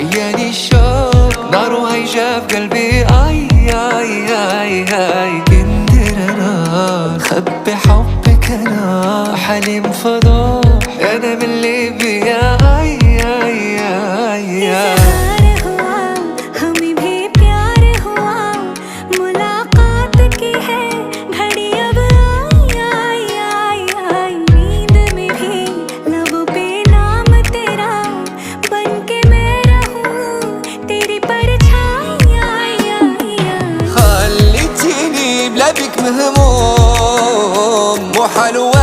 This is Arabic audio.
عياني الشوق نار وهيجا في قلبي. اي اي اي اي قدر انا خبي حبك انا حليم فضوح انا من اللي بيا. اي اي اي اي بك مهموم مو حلوة